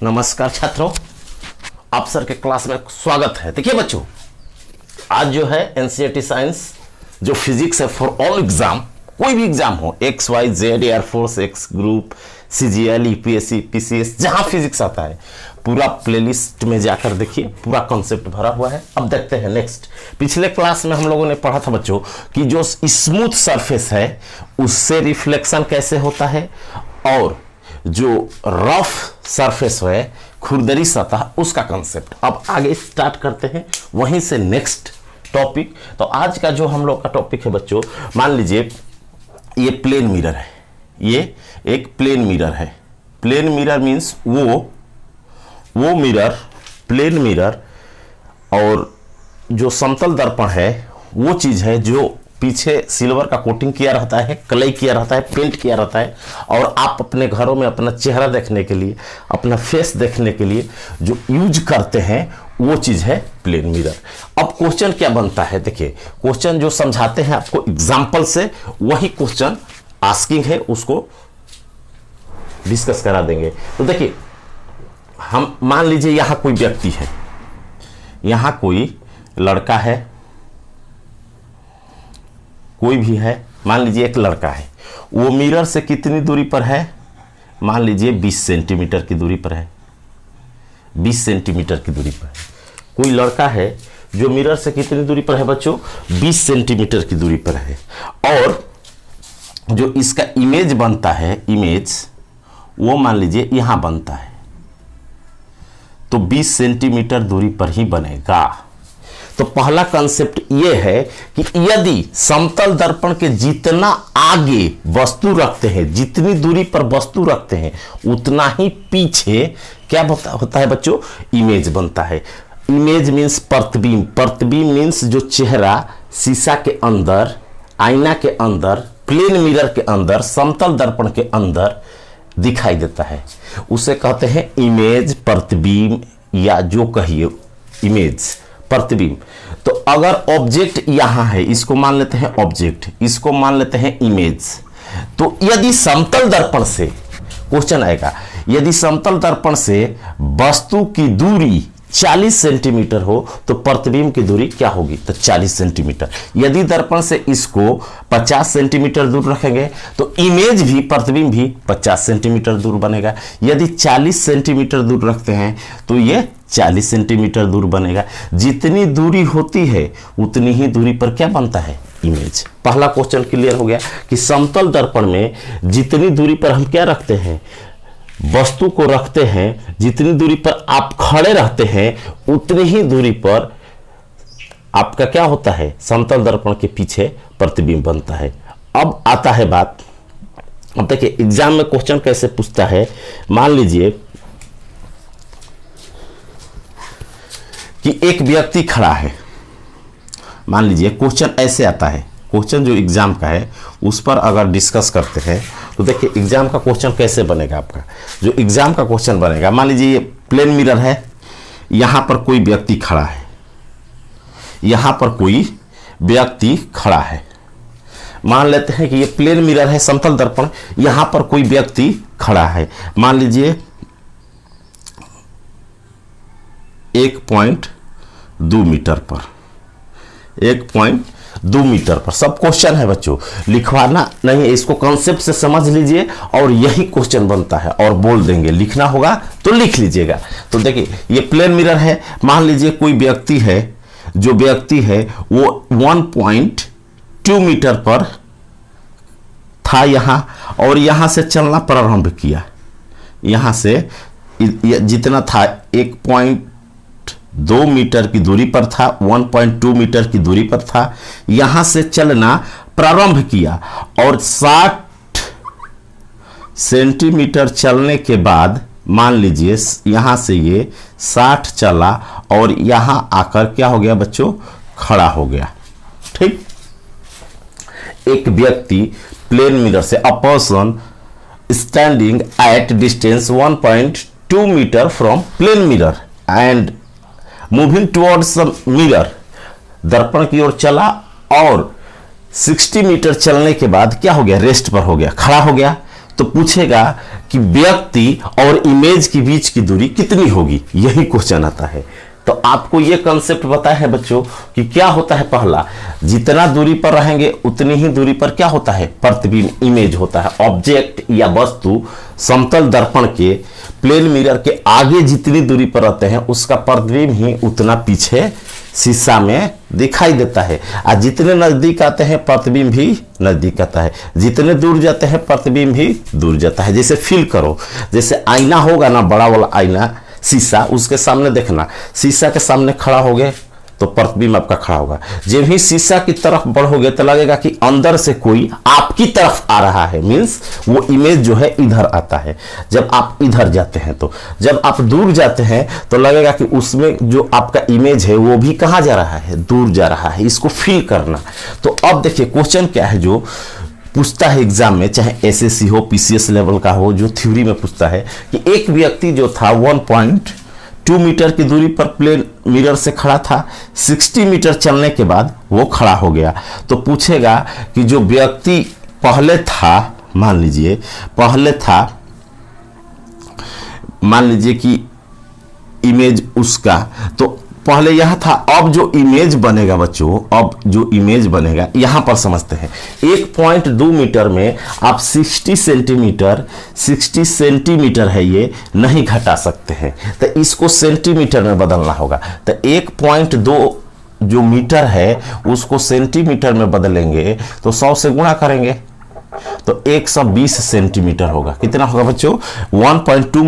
नमस्कार छात्रों, आप सर के क्लास में स्वागत है। देखिए बच्चों, आज जो है एनसीईआरटी साइंस जो फिजिक्स है फॉर ऑल एग्जाम, कोई भी एग्जाम हो, X Y Z, air force, X group, CGL, UPSC, PCS, जहां फिजिक्स आता है पूरा प्लेलिस्ट में जाकर देखिए, पूरा कॉन्सेप्ट भरा हुआ है। अब देखते हैं नेक्स्ट। पिछले क्लास में हम लोगों ने पढ़ा था बच्चों कि जो स्मूथ सरफेस है उससे रिफ्लेक्शन कैसे होता है, और जो रफ सरफेस है, खुरदरी सतह, उसका कंसेप्ट। अब आगे स्टार्ट करते हैं वहीं से नेक्स्ट टॉपिक। तो आज का जो हम लोग का टॉपिक है बच्चों, मान लीजिए ये प्लेन मिरर है, ये एक प्लेन मिरर है। प्लेन मिरर मीन्स वो मिरर, प्लेन मिरर, और जो समतल दर्पण है वो चीज है जो पीछे सिल्वर का कोटिंग किया रहता है, कलई किया रहता है, पेंट किया रहता है, और आप अपने घरों में अपना चेहरा देखने के लिए, अपना फेस देखने के लिए जो यूज करते हैं वो चीज है प्लेन मिरर। अब क्वेश्चन क्या बनता है, देखिए क्वेश्चन जो समझाते हैं आपको एग्जाम्पल से, वही क्वेश्चन आस्किंग है, उसको डिस्कस करा देंगे। तो देखिए, हम मान लीजिए यहां कोई व्यक्ति है, यहां कोई लड़का है, कोई भी है, मान लीजिए एक लड़का है, वो मिरर से कितनी दूरी पर है, मान लीजिए 20 सेंटीमीटर की दूरी पर है, 20 सेंटीमीटर की दूरी पर है। कोई लड़का है जो मिरर से कितनी दूरी पर है बच्चों, 20 सेंटीमीटर की दूरी पर है, और जो इसका इमेज बनता है, इमेज वो मान लीजिए यहां बनता है, तो 20 सेंटीमीटर दूरी पर ही बनेगा। तो पहला कंसेप्ट यह है कि यदि समतल दर्पण के जितना आगे वस्तु रखते हैं, जितनी दूरी पर वस्तु रखते हैं, उतना ही पीछे क्या होता है बच्चों, इमेज बनता है। इमेज मीन्स प्रतिबिंब, प्रतिबिंब मीन्स जो चेहरा शीशा के अंदर, आईना के अंदर, प्लेन मिरर के अंदर, समतल दर्पण के अंदर दिखाई देता है, उसे कहते हैं इमेज, प्रतिबिंब, या जो कहिए इमेज, प्रतिबिंब। तो अगर ऑब्जेक्ट यहां है, इसको मान लेते हैं ऑब्जेक्ट, इसको मान लेते हैं इमेज। तो यदि समतल दर्पण से, क्वेश्चन आएगा, यदि समतल दर्पण से वस्तु की दूरी 40 सेंटीमीटर हो तो प्रतिबिंब की दूरी क्या होगी, तो 40 सेंटीमीटर। यदि दर्पण से इसको 50 सेंटीमीटर दूर रखेंगे तो इमेज भी, प्रतिबिंब भी 50 सेंटीमीटर दूर बनेगा। यदि 40 सेंटीमीटर दूर रखते हैं तो ये 40 सेंटीमीटर दूर बनेगा। जितनी दूरी होती है उतनी ही दूरी पर क्या बनता है, इमेज। पहला क्वेश्चन क्लियर हो गया कि समतल दर्पण में जितनी दूरी पर हम क्या रखते हैं, वस्तु को रखते हैं, जितनी दूरी पर आप खड़े रहते हैं उतनी ही दूरी पर आपका क्या होता है, समतल दर्पण के पीछे प्रतिबिंब बनता है। अब आता है बात, अब देखिए एग्जाम में क्वेश्चन कैसे पूछता है। मान लीजिए कि एक व्यक्ति खड़ा है, मान लीजिए क्वेश्चन ऐसे आता है, क्वेश्चन जो एग्जाम का है उस पर अगर डिस्कस करते हैं तो देखिए एग्जाम का क्वेश्चन कैसे बनेगा। आपका जो एग्जाम का क्वेश्चन बनेगा, मान लीजिए ये प्लेन मिरर है, यहां पर कोई व्यक्ति खड़ा है, यहां पर कोई व्यक्ति खड़ा है, मान लेते हैं कि ये प्लेन मिरर है, समतल दर्पण, यहां पर कोई व्यक्ति खड़ा है, मान लीजिए 1.2 मीटर पर, 1.2 मीटर पर। सब क्वेश्चन है बच्चों, लिखवाना नहीं है, इसको कॉन्सेप्ट से समझ लीजिए और यही क्वेश्चन बनता है, और बोल देंगे, लिखना होगा तो लिख लीजिएगा। तो देखिए ये प्लेन मिरर है, मान लीजिए कोई व्यक्ति है, जो व्यक्ति है वो 1.2 मीटर पर था यहां, और यहां से चलना प्रारंभ किया, यहां से जितना था 1.2 मीटर की दूरी पर था, 1.2 मीटर की दूरी पर था, यहां से चलना प्रारंभ किया, और 60 सेंटीमीटर चलने के बाद मान लीजिए यहां से ये 60 चला और यहां आकर क्या हो गया बच्चों, खड़ा हो गया। ठीक, एक व्यक्ति प्लेन मिरर से, a person standing at distance 1.2 metre from plane mirror and moving towards the mirror, दर्पण की ओर चला और 60 मीटर चलने के बाद क्या हो गया, रेस्ट पर हो गया, खड़ा हो गया। तो पूछेगा कि व्यक्ति और इमेज के बीच की दूरी कितनी होगी, यही क्वेश्चन आता है। तो आपको ये कंसेप्ट पता है बच्चों कि क्या होता है, पहला जितना दूरी पर रहेंगे उतनी ही दूरी पर क्या होता है, प्रतिबिंब, इमेज होता है। ऑब्जेक्ट या वस्तु समतल दर्पण के प्लेन मिरर के आगे जितनी दूरी पर रहते हैं उसका प्रतिबिंब ही उतना पीछे शीशा में दिखाई देता है। और जितने नजदीक आते हैं प्रतिबिंब भी नजदीक आता है, जितने दूर जाते हैं प्रतिबिंब भी दूर जाता है। जैसे फील करो, जैसे आईना होगा ना, बड़ा वाला आईना शीशा, उसके सामने देखना, शीशा के सामने खड़ा हो गए तो प्रतिबिंब आपका खड़ा होगा। जब ही शीशा की तरफ बढ़ोगे तो लगेगा कि अंदर से कोई आपकी तरफ आ रहा है, मीन्स वो इमेज जो है इधर आता है। जब आप इधर जाते हैं तो, जब आप दूर जाते हैं तो लगेगा कि उसमें जो आपका इमेज है वो भी कहाँ जा रहा है, दूर जा रहा है। इसको फील करना। तो अब देखिए क्वेश्चन क्या है जो पूछता है एग्जाम में, चाहे एसएससी हो, पीसीएस लेवल का हो, जो थ्योरी में पूछता है कि एक व्यक्ति जो था 1.2 मीटर की दूरी पर प्लेन मिरर से खड़ा था, 60 मीटर चलने के बाद वो खड़ा हो गया। तो पूछेगा कि जो व्यक्ति पहले था, मान लीजिए पहले था, मान लीजिए कि इमेज उसका तो पहले यहां था, अब जो इमेज बनेगा बच्चों, अब जो इमेज बनेगा यहां पर समझते हैं। 1.2 मीटर में आप 60 सेंटीमीटर है ये नहीं घटा सकते हैं, तो इसको सेंटीमीटर में बदलना होगा। तो 1.2 जो मीटर है उसको सेंटीमीटर में बदलेंगे तो 100 से गुणा करेंगे तो 120 सेंटीमीटर होगा। कितना होगा बच्चों, 1.2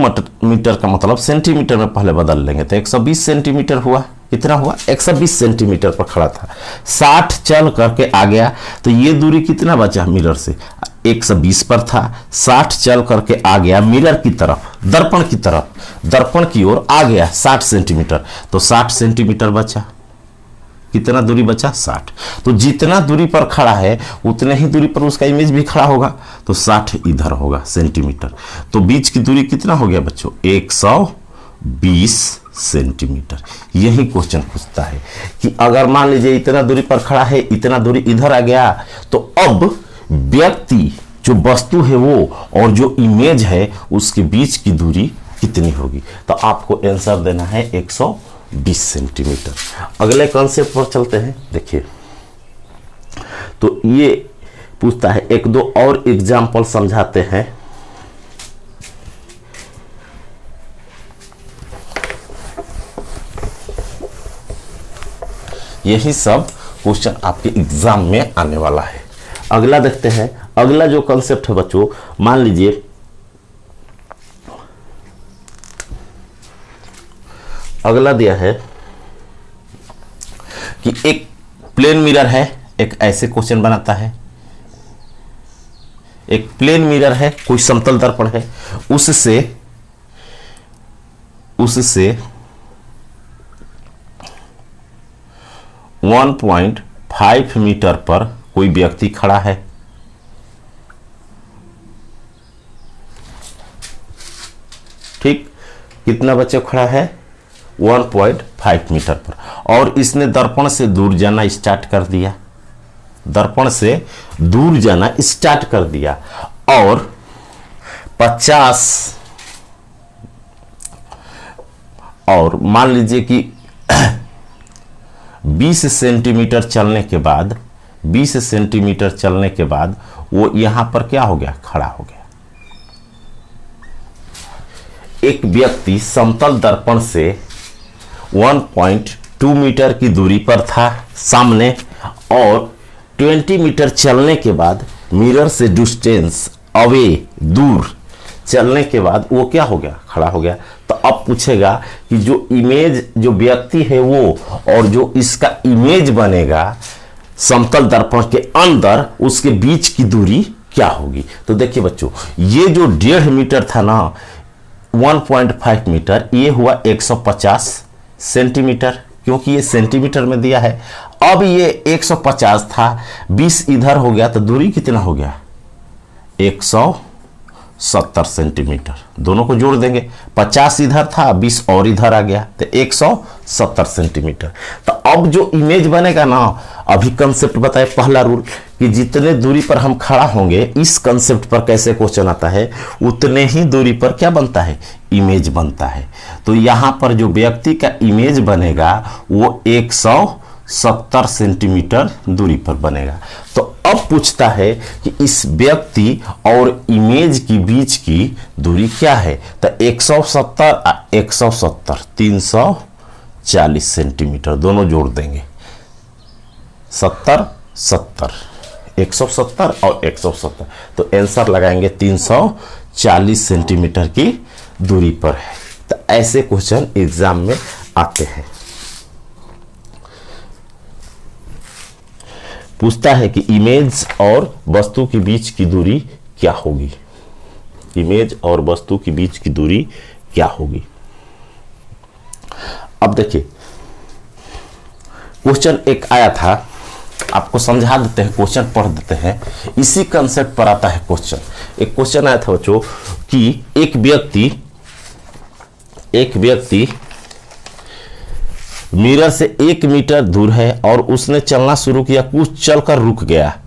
मीटर का मतलब सेंटीमीटर में पहले बदल लेंगे तो 120 सेंटीमीटर हुआ। कितना हुआ, 120 सेंटीमीटर पर खड़ा था, 60 चल करके आ गया तो ये दूरी कितना बचा मिरर से, 120 पर था, 60 चल करके आ गया मिरर की तरफ, दर्पण की तरफ, दर्पण की ओर आ गया 60 सेंटीमीटर, तो 60 सेंटीमीटर बचा। कितना दूरी बचा, 60। तो जितना दूरी पर खड़ा है उतने ही दूरी पर उसका इमेज भी खड़ा होगा, तो 60 इधर होगा सेंटीमीटर। तो बीच की दूरी कितना हो गया बच्चों, 120 सेंटीमीटर। यही क्वेश्चन पूछता है कि अगर मान लीजिए इतना दूरी पर खड़ा है, इतना दूरी इधर आ गया, तो अब व्यक्ति जो वस्तु है वो और जो इमेज है उसके बीच की दूरी कितनी होगी। तो आपको आंसर देना है 120 सेंटीमीटर। अगले कॉन्सेप्ट पर चलते हैं। देखिए तो ये पूछता है, एक दो और एग्जाम्पल समझाते हैं। यही सब क्वेश्चन आपके एग्जाम में आने वाला है। अगला देखते हैं। अगला जो कॉन्सेप्ट है बच्चों, मान लीजिए अगला दिया है कि एक प्लेन मिरर है, एक ऐसे क्वेश्चन बनाता है, एक प्लेन मिरर है, कोई समतल दर्पण है, उससे 1.5 मीटर पर कोई व्यक्ति खड़ा है। ठीक, कितना बच्चे खड़ा है, 1.5 मीटर पर, और इसने दर्पण से दूर जाना स्टार्ट कर दिया, दर्पण से दूर जाना स्टार्ट कर दिया, और 50 और मान लीजिए कि 20 सेंटीमीटर चलने के बाद, 20 सेंटीमीटर चलने के बाद वो यहां पर क्या हो गया, खड़ा हो गया। एक व्यक्ति समतल दर्पण से 1.2 मीटर की दूरी पर था सामने, और 20 मीटर चलने के बाद मिरर से डिस्टेंस अवे, दूर चलने के बाद वो क्या हो गया, खड़ा हो गया। तो अब पूछेगा कि जो इमेज, जो व्यक्ति है वो और जो इसका इमेज बनेगा समतल दर्पण के अंदर, उसके बीच की दूरी क्या होगी। तो देखिए बच्चों, ये जो 1.5 मीटर था ना, 1.5 मीटर, ये हुआ 150 सेंटीमीटर, क्योंकि ये सेंटीमीटर में दिया है। अब ये 150 था, 20 इधर हो गया, तो दूरी कितना हो गया, 170 सेंटीमीटर। दोनों को जोड़ देंगे, 50 इधर था, 20 और इधर आ गया, तो 170 सेंटीमीटर। तो अब जो इमेज बनेगा ना, अभी कंसेप्ट बताए पहला रूल कि जितने दूरी पर हम खड़ा होंगे, इस कंसेप्ट पर कैसे क्वेश्चन आता है, उतने ही दूरी पर क्या बनता है, इमेज बनता है। तो यहां पर जो व्यक्ति का इमेज बनेगा वो 170 सेंटीमीटर दूरी पर बनेगा। तो अब पूछता है कि इस व्यक्ति और इमेज के बीच की दूरी क्या है, तो 170 170 340 सेंटीमीटर, दोनों जोड़ देंगे, 70 70 170 और 170, तो आंसर लगाएंगे 340 सेंटीमीटर की दूरी पर है। तो ऐसे क्वेश्चन एग्जाम में आते हैं। पूछता है कि इमेज और वस्तु के बीच की दूरी क्या होगी, इमेज और वस्तु के बीच की दूरी क्या होगी। अब देखिए क्वेश्चन एक आया था, आपको समझा देते हैं, क्वेश्चन पढ़ देते हैं, इसी कंसेप्ट पर आता है क्वेश्चन। एक क्वेश्चन आया था बच्चों कि एक व्यक्ति मिरर से 1 मीटर दूर है और उसने चलना शुरू किया, कुछ चलकर रुक गया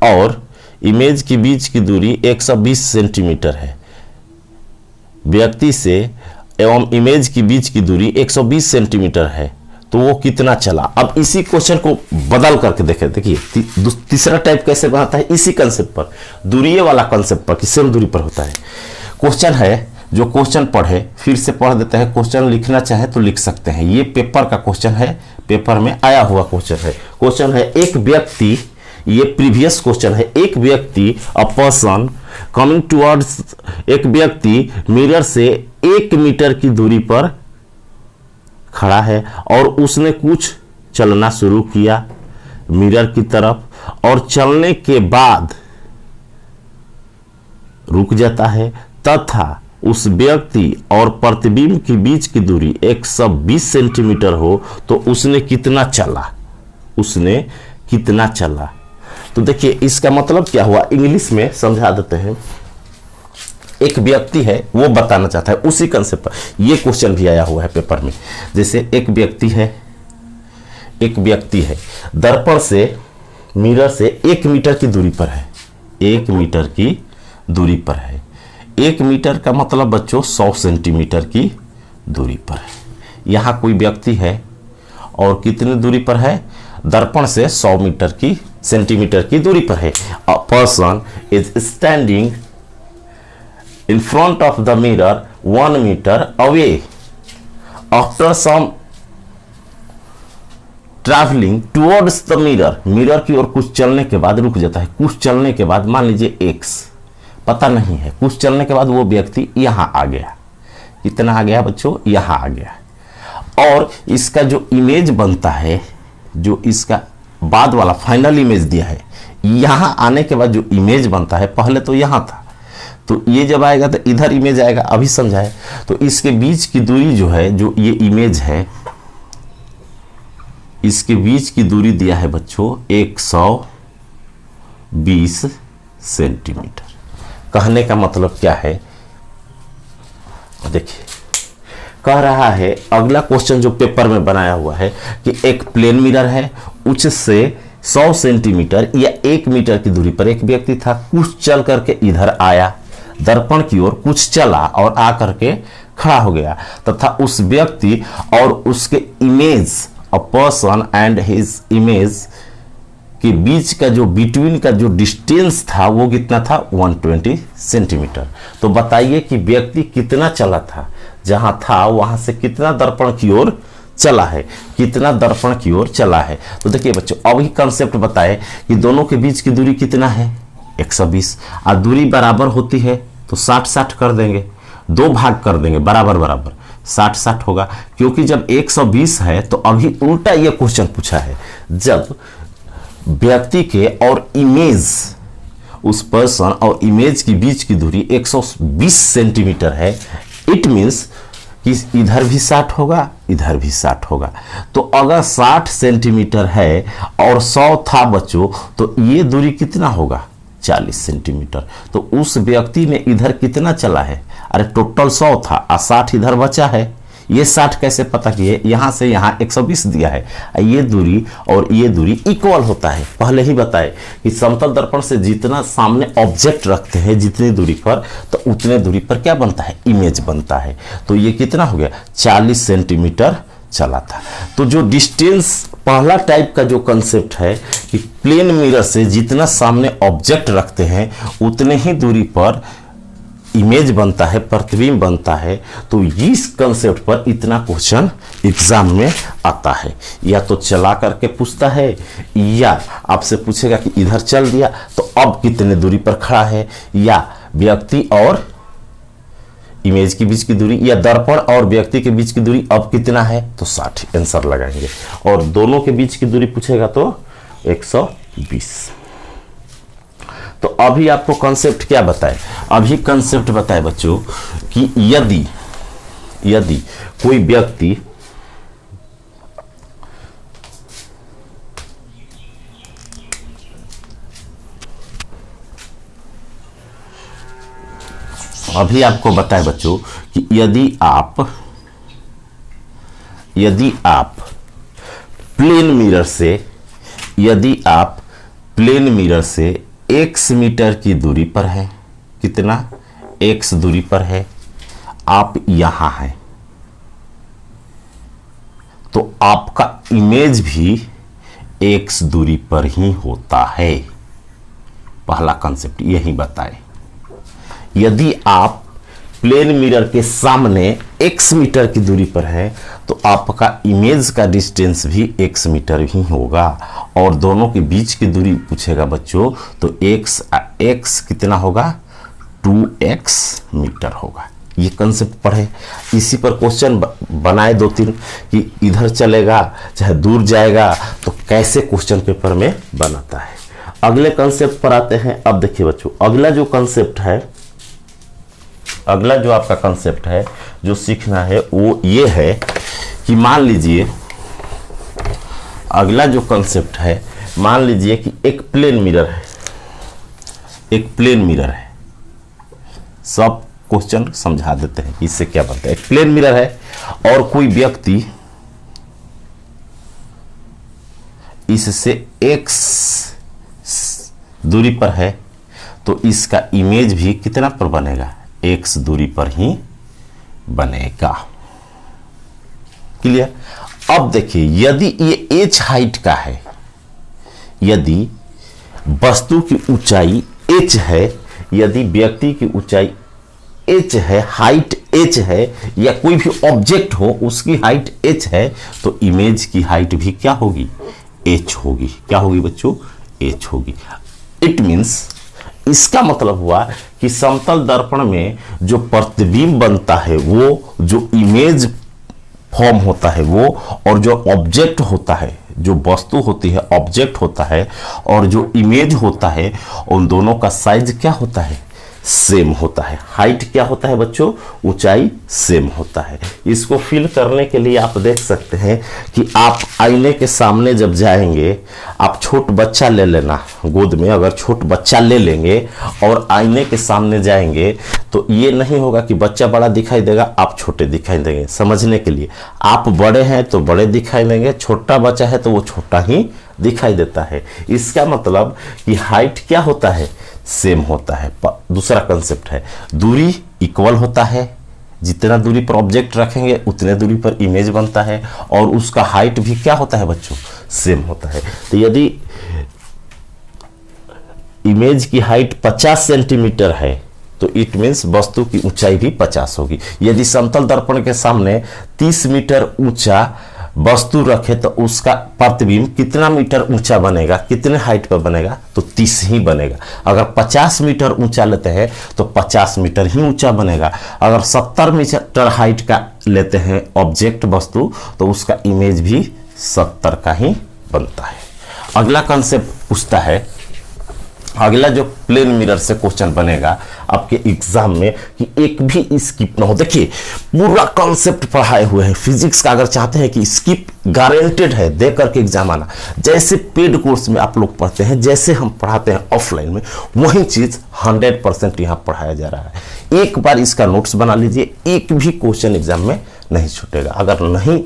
और इमेज के बीच की दूरी 120 सेंटीमीटर है। व्यक्ति से एवं इमेज के बीच की दूरी 120 सेंटीमीटर है, तो वो कितना चला। अब इसी क्वेश्चन को बदल करके देखें, देखिए तीसरा टाइप कैसे बनाता है, इसी कंसेप्ट पर, दूरी वाला कंसेप्ट पर, कि सेम दूरी पर होता है। क्वेश्चन है, जो क्वेश्चन पढ़े फिर से पढ़ देते हैं, क्वेश्चन लिखना चाहे तो लिख सकते हैं, ये पेपर का क्वेश्चन है, पेपर में आया हुआ क्वेश्चन है। क्वेश्चन है एक व्यक्ति, ये प्रीवियस क्वेश्चन है, एक व्यक्ति अ पर्सन कमिंग टुवर्ड्स, एक व्यक्ति मिरर से 1 मीटर की दूरी पर खड़ा है और उसने कुछ चलना शुरू किया मिरर की तरफ और चलने के बाद रुक जाता है, तथा उस व्यक्ति और प्रतिबिंब के बीच की दूरी 120 सेंटीमीटर हो, तो उसने कितना चला। तो देखिए इसका मतलब क्या हुआ, इंग्लिश में समझा देते हैं। एक व्यक्ति है, वो बताना चाहता है उसी कंसेप्ट पर, ये क्वेश्चन भी आया हुआ है पेपर में। जैसे एक व्यक्ति है दर्पण से, मिरर से 1 मीटर की दूरी पर है, 1 मीटर की दूरी पर है। 1 मीटर का मतलब बच्चों 100 सेंटीमीटर की दूरी पर है। यहां कोई व्यक्ति है और कितनी दूरी पर है, दर्पण से 100 सेंटीमीटर की दूरी पर है। A person is standing in front of the mirror 1 metre away after some travelling towards the mirror, mirror की ओर कुछ चलने के बाद रुक जाता है। कुछ चलने के बाद, मान लीजिए x पता नहीं है, कुछ चलने के बाद वो व्यक्ति यहां आ गया, कितना आ गया बच्चों, यहां आ गया। और इसका जो इमेज बनता है, जो इसका बाद वाला फाइनल इमेज दिया है, यहां आने के बाद जो इमेज बनता है, पहले तो यहां था, तो ये जब आएगा तो इधर इमेज आएगा, अभी समझाए। तो इसके बीच की दूरी जो है, जो ये इमेज है, इसके बीच की दूरी दिया है बच्चों 120 सेंटीमीटर। कहने का मतलब क्या है, देखिए कह रहा है, अगला क्वेश्चन जो पेपर में बनाया हुआ है कि एक प्लेन मिरर है, उच्च से 100 सेंटीमीटर या 1 मीटर की दूरी पर एक व्यक्ति था, कुछ चल करके इधर आया, दर्पण की ओर कुछ चला और आ करके खड़ा हो गया, तथा उस व्यक्ति और उसके image, a person and his image के बीच का जो बिटवीन का जो डिस्टेंस था वो कितना था, 120 सेंटीमीटर। तो बताइए कि व्यक्ति कितना चला था, जहां था वहां से कितना दर्पण की ओर चला है, कितना दर्पण की ओर चला है। तो देखिए बच्चों, अभी कंसेप्ट बताए कि दोनों के बीच की दूरी कितना है, 120, और दूरी बराबर होती है तो 60-60 कर देंगे, 2 भाग कर देंगे, बराबर बराबर 60-60 होगा। क्योंकि जब 120 है तो अभी उल्टा ये क्वेश्चन पूछा है, जब व्यक्ति के और इमेज, उस पर्सन और इमेज के बीच की दूरी 120 सेंटीमीटर है, इट मीन्स कि इधर भी 60 होगा, इधर भी 60 होगा। तो अगर 60 सेंटीमीटर है और 100 था बच्चों, तो ये दूरी कितना होगा, 40 सेंटीमीटर। तो उस व्यक्ति ने इधर कितना चला है? अरे टोटल 100 था और 60 इधर बचा है। ये 60 कैसे पता किए? यहाँ से यहाँ 120 दिया है। ये दूरी और ये दूरी इक्वल होता है। पहले ही बताए कि समतल दर्पण से जितना सामने ऑब्जेक्ट रखते हैं जितनी दूरी पर, तो उतने दूरी पर क्या बनता है? इमेज बनता है। तो ये कितना हो गया? 40 सेंटीमीटर चला था। तो जो डिस्टेंस पहला टाइप का जो कंसेप्ट है कि प्लेन मिरर से जितना सामने ऑब्जेक्ट रखते हैं उतने ही दूरी पर इमेज बनता है, प्रतिबिंब बनता है। तो इस कंसेप्ट पर इतना क्वेश्चन एग्जाम में आता है। या तो चला करके पूछता है या आपसे पूछेगा कि इधर चल दिया तो अब कितने दूरी पर खड़ा है, या व्यक्ति और इमेज के बीच की दूरी, या दर्पण और व्यक्ति के बीच की दूरी अब कितना है, तो 60 आंसर लगाएंगे। और दोनों के बीच की दूरी पूछेगा तो 120। तो अभी आपको कंसेप्ट क्या बताए? अभी कंसेप्ट बताए बच्चों कि यदि कोई व्यक्ति अभी आपको बताए बच्चों कि यदि आप प्लेन मिरर से x मीटर की दूरी पर है, कितना? x दूरी पर है, आप यहां हैं, तो आपका इमेज भी x दूरी पर ही होता है। पहला कंसेप्ट यही बताए। यदि आप प्लेन मिरर के सामने x मीटर की दूरी पर है तो आपका इमेज का डिस्टेंस भी x मीटर ही होगा। और दोनों के बीच की दूरी पूछेगा बच्चों तो x कितना होगा? 2x मीटर होगा। ये कंसेप्ट पढ़े, इसी पर क्वेश्चन बनाए 2-3 कि इधर चलेगा चाहे दूर जाएगा तो कैसे क्वेश्चन पेपर में बनाता है। अगले कंसेप्ट पर आते हैं। अब देखिए बच्चों, अगला जो आपका कंसेप्ट है जो सीखना है वो ये है कि मान लीजिए, अगला जो कंसेप्ट है, मान लीजिए कि एक प्लेन मिरर है। सब क्वेश्चन समझा देते हैं इससे क्या बनता है। एक प्लेन मिरर है और कोई व्यक्ति इससे x दूरी पर है तो इसका इमेज भी कितना पर बनेगा? x दूरी पर ही बनेगा। क्लियर? अब देखिए, यदि ये h हाइट का है, यदि वस्तु की ऊंचाई h है, यदि व्यक्ति की ऊंचाई h है, हाइट h है, या कोई भी ऑब्जेक्ट हो उसकी हाइट h है, तो इमेज की हाइट भी क्या होगी? h होगी। क्या होगी बच्चों? h होगी। इट मीन्स, इसका मतलब हुआ कि समतल दर्पण में जो प्रतिबिंब बनता है, वो जो इमेज फॉर्म होता है वो, और जो ऑब्जेक्ट होता है, जो वस्तु होती है ऑब्जेक्ट होता है, और जो इमेज होता है, उन दोनों का साइज क्या होता है? सेम होता है। हाइट क्या होता है बच्चों? ऊंचाई सेम होता है। इसको फिल करने के लिए आप देख सकते हैं कि आप आईने के सामने जब जाएंगे, आप छोट बच्चा ले लेना गोद में, अगर छोट बच्चा ले लेंगे और आईने के सामने जाएंगे तो ये नहीं होगा कि बच्चा बड़ा दिखाई देगा, आप छोटे दिखाई देंगे। समझने के लिए, आप बड़े हैं तो बड़े दिखाई देंगे, छोटा बच्चा है तो वो छोटा ही दिखाई देता है। इसका मतलब कि हाइट क्या होता है? सेम होता है। दूसरा कंसेप्ट है, दूरी इक्वल होता है। जितना दूरी पर ऑब्जेक्ट रखेंगे उतने दूरी पर इमेज बनता है, और उसका हाइट भी क्या होता है बच्चों? सेम होता है। तो यदि इमेज की हाइट 50 सेंटीमीटर है तो इट मीन्स वस्तु की ऊंचाई भी 50 होगी। यदि समतल दर्पण के सामने 30 मीटर ऊंचा वस्तु रखे तो उसका प्रतिबिंब कितना मीटर ऊंचा बनेगा? कितने हाइट पर बनेगा? तो 30 ही बनेगा। अगर 50 मीटर ऊंचा लेते हैं तो 50 मीटर ही ऊंचा बनेगा। अगर 70 मीटर हाइट का लेते हैं ऑब्जेक्ट वस्तु तो उसका इमेज भी 70 का ही बनता है। अगला कंसेप्ट पूछता है अगला जो प्लेन मिरर से क्वेश्चन बनेगा आपके एग्जाम में कि एक भी स्किप ना हो। देखिए पूरा कॉन्सेप्ट पढ़ाए हुए हैं फिजिक्स का, अगर चाहते हैं कि स्किप गारंटेड है दे करके एग्जाम आना, जैसे पेड कोर्स में आप लोग पढ़ते हैं, जैसे हम पढ़ाते हैं ऑफलाइन में, वही चीज 100% यहाँ पढ़ाया जा रहा है। एक बार इसका नोट्स बना लीजिए, एक भी क्वेश्चन एग्जाम में नहीं छूटेगा। अगर नहीं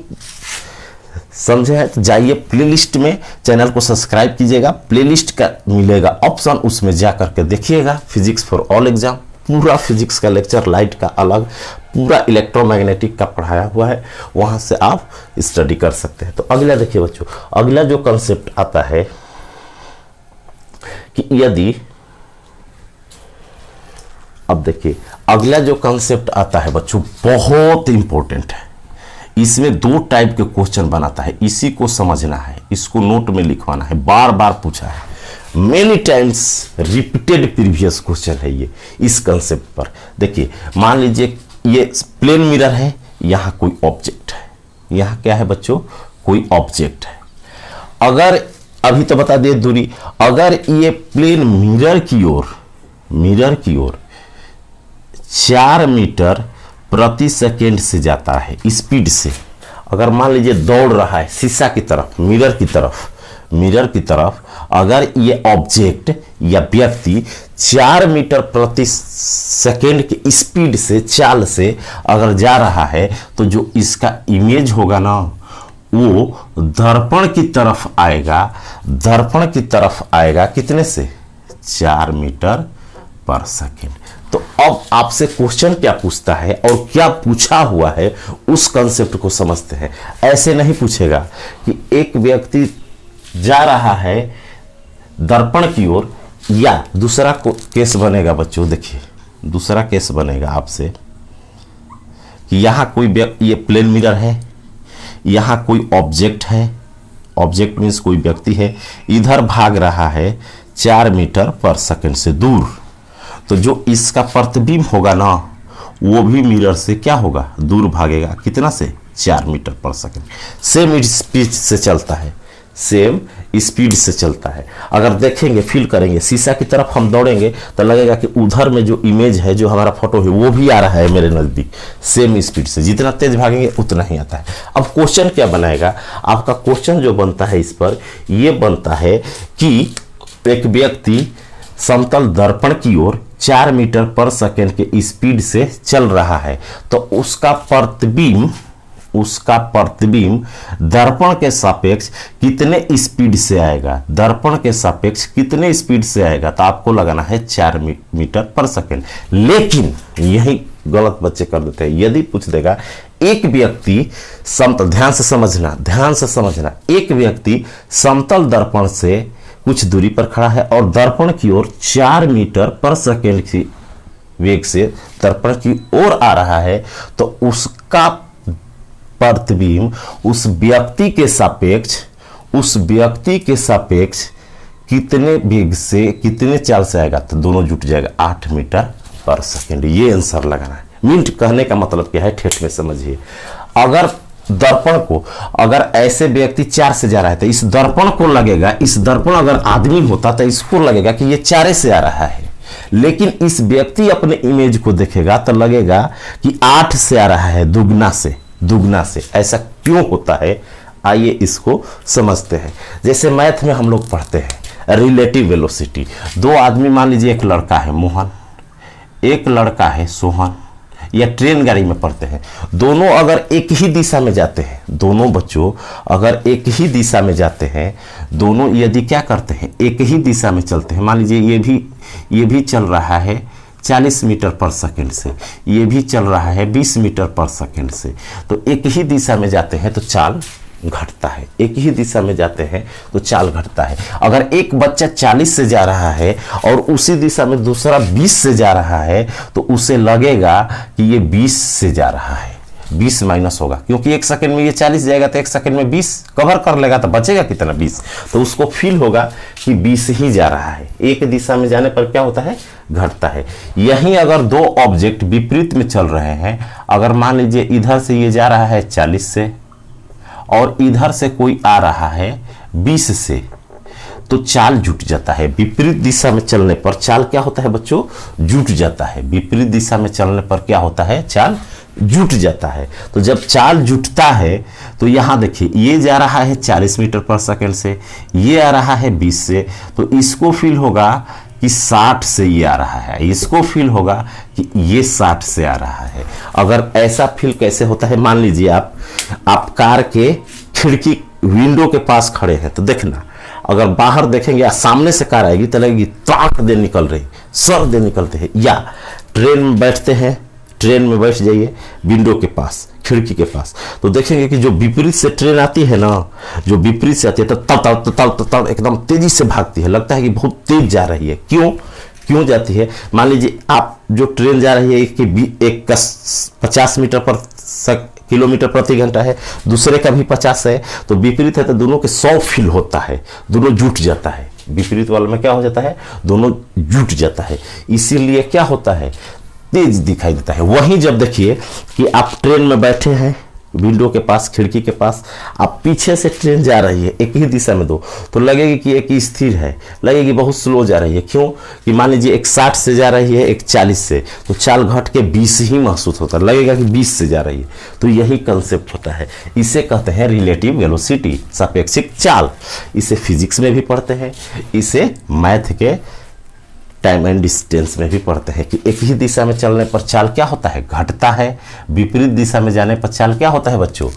समझे है तो जाइए प्लेलिस्ट में, चैनल को सब्सक्राइब कीजिएगा, प्लेलिस्ट का मिलेगा ऑप्शन, उसमें जा करके देखिएगा फिजिक्स फॉर ऑल एग्जाम, पूरा फिजिक्स का लेक्चर, लाइट का अलग, पूरा इलेक्ट्रोमैग्नेटिक का पढ़ाया हुआ है, वहां से आप स्टडी कर सकते हैं। तो अगला देखिए बच्चों, अगला जो कंसेप्ट आता है कि यदि, अब देखिए अगला जो कंसेप्ट आता है बच्चों बहुत इंपॉर्टेंट है, इसमें दो टाइप के क्वेश्चन बनाता है, इसी को समझना है, इसको नोट में लिखवाना है, बार बार पूछा है, many times repeated previous question है ये इस कंसेप्ट पर। देखिए मान लीजिए ये प्लेन मिरर है, यहां कोई ऑब्जेक्ट है, यहां क्या है बच्चों, कोई ऑब्जेक्ट है। अगर अभी तो बता दिए दूरी, अगर ये प्लेन मिरर की ओर 4 मीटर प्रति सेकेंड से जाता है स्पीड से, अगर मान लीजिए दौड़ रहा है शीशा की तरफ, मिरर की तरफ अगर ये ऑब्जेक्ट या व्यक्ति 4 मीटर प्रति सेकेंड की स्पीड से, चाल से अगर जा रहा है, तो जो इसका इमेज होगा ना वो दर्पण की तरफ आएगा कितने से, 4 मीटर पर सेकेंड। तो अब आपसे क्वेश्चन क्या पूछता है और क्या पूछा हुआ है उस कंसेप्ट को समझते हैं। ऐसे नहीं पूछेगा कि एक व्यक्ति जा रहा है दर्पण की ओर, या दूसरा केस बनेगा बच्चों, देखिए दूसरा केस बनेगा आपसे कि यहां कोई ये प्लेन मिरर है, यहां कोई ऑब्जेक्ट है, ऑब्जेक्ट मीन्स कोई व्यक्ति है, इधर भाग रहा है 4 मीटर पर सेकेंड से दूर, तो जो इसका प्रतिबिंब होगा ना वो भी मिरर से क्या होगा, दूर भागेगा, कितना से, 4 मीटर पर सेकेंड। सेम स्पीड से चलता है। अगर देखेंगे, फील करेंगे, शीशा की तरफ हम दौड़ेंगे तो लगेगा कि उधर में जो इमेज है, जो हमारा फोटो है, वो भी आ रहा है मेरे नजदीक, सेम स्पीड से, जितना तेज भागेंगे उतना ही आता है। अब क्वेश्चन क्या बनाएगा आपका, क्वेश्चन जो बनता है इस पर ये बनता है कि एक व्यक्ति समतल दर्पण की ओर 4 मीटर पर सेकेंड के स्पीड से चल रहा है, तो उसका प्रतिबिंब दर्पण के सापेक्ष कितने स्पीड से आएगा, तो आपको लगाना है 4 मीटर पर सेकेंड। लेकिन यही गलत बच्चे कर देते हैं, यदि पूछ देगा एक व्यक्ति समतल, ध्यान से समझना, एक व्यक्ति समतल दर्पण से कुछ दूरी पर खड़ा है और दर्पण की ओर 4 मीटर पर सेकेंड की वेग से दर्पण की ओर आ रहा है, तो उसका प्रतिबिंब उस व्यक्ति के सापेक्ष कितने वेग से, कितने चाल से आएगा, तो दोनों जुट जाएगा 8 मीटर पर सेकेंड। ये आंसर लगाना है। मिनट कहने का मतलब क्या है, ठेठ में समझिए। अगर दर्पण को, अगर ऐसे व्यक्ति 4 से जा रहा है तो इस दर्पण को लगेगा, इस दर्पण अगर आदमी होता तो इसको लगेगा कि ये 4 से आ रहा है, लेकिन इस व्यक्ति अपने इमेज को देखेगा तो लगेगा कि 8 से आ रहा है, दुगना से। ऐसा क्यों होता है, आइए इसको समझते हैं। जैसे मैथ में हम लोग पढ़ते हैं रिलेटिव वेलोसिटी, 2 आदमी, मान लीजिए एक लड़का है मोहन, एक लड़का है सोहन, या ट्रेन गाड़ी में पढ़ते हैं, दोनों अगर एक ही दिशा में जाते हैं, दोनों बच्चों अगर एक ही दिशा में जाते हैं, दोनों यदि क्या करते हैं, एक ही दिशा में चलते हैं, मान लीजिए ये भी चल रहा है 40 मीटर पर सेकेंड से, ये भी चल रहा है 20 मीटर पर सेकेंड से, तो एक ही दिशा में जाते हैं तो चाल घटता है, एक ही दिशा में जाते हैं तो चाल घटता है। अगर एक बच्चा 40 से जा रहा है और उसी दिशा में दूसरा 20 से जा रहा है, तो उसे लगेगा कि ये 20 से जा रहा है, 20 माइनस होगा, क्योंकि 1 सेकंड में ये 40 जाएगा तो 1 सेकंड में 20 कवर कर लेगा, तो बचेगा कितना, 20। तो उसको फील होगा कि 20 ही जा रहा है। एक दिशा में जाने पर क्या होता है, घटता है। यहीं अगर 2 ऑब्जेक्ट विपरीत में चल रहे हैं, अगर मान लीजिए इधर से ये जा रहा है 40 से और इधर से कोई आ रहा है 20 से, तो चाल जुट जाता है। विपरीत दिशा में चलने पर चाल क्या होता है बच्चों? जुट जाता है। विपरीत दिशा में चलने पर क्या होता है? चाल जुट जाता है। तो जब चाल जुटता है तो यहां देखिए ये जा रहा है 40 मीटर पर सेकंड से, ये आ रहा है 20 से, तो इसको फील होगा कि 60 से ये आ रहा है, इसको फील होगा कि ये 60 से आ रहा है। अगर ऐसा फील कैसे होता है? मान लीजिए आप कार के खिड़की विंडो के पास खड़े हैं, तो देखना अगर बाहर देखेंगे या सामने से कार आएगी तो लगेगी ताक दे निकल रही, सर दे निकलते हैं। या ट्रेन में बैठते हैं, ट्रेन में बैठ जाइए विंडो के पास, खिड़की के पास, तो देखेंगे कि जो विपरीत से ट्रेन आती है ना, जो विपरीत से आती है तो तड़ एकदम तेजी से भागती है, लगता है कि बहुत तेज जा रही है। क्यों जाती है? मान लीजिए आप जो ट्रेन जा रही है एक 50 मीटर पर किलोमीटर प्रति घंटा है, दूसरे का भी 50 है, तो विपरीत है तो दोनों के 100 फील होता है, दोनों जुट जाता है। विपरीत वाले में क्या हो जाता है? दोनों जुट जाता है, इसीलिए क्या होता है? तेज दिखाई देता है। वहीं जब देखिए कि आप ट्रेन में बैठे हैं विंडो के पास, खिड़की के पास, आप पीछे से ट्रेन जा रही है एक ही दिशा में दो, तो लगेगी कि एक स्थिर है, लगेगी बहुत स्लो जा रही है। क्यों? कि मान लीजिए एक 60 से जा रही है, एक 40 से, तो चाल घट के 20 ही महसूस होता है, लगेगा कि 20 से जा रही है। तो यही कंसेप्ट होता है, इसे कहते हैं रिलेटिव वेलोसिटी, सापेक्षिक चाल। इसे फिजिक्स में भी पढ़ते हैं, इसे मैथ के टाइम एंड डिस्टेंस में भी पढ़ते हैं कि एक ही दिशा में चलने पर चाल क्या होता है? घटता है। विपरीत दिशा में जाने पर चाल क्या होता है बच्चों?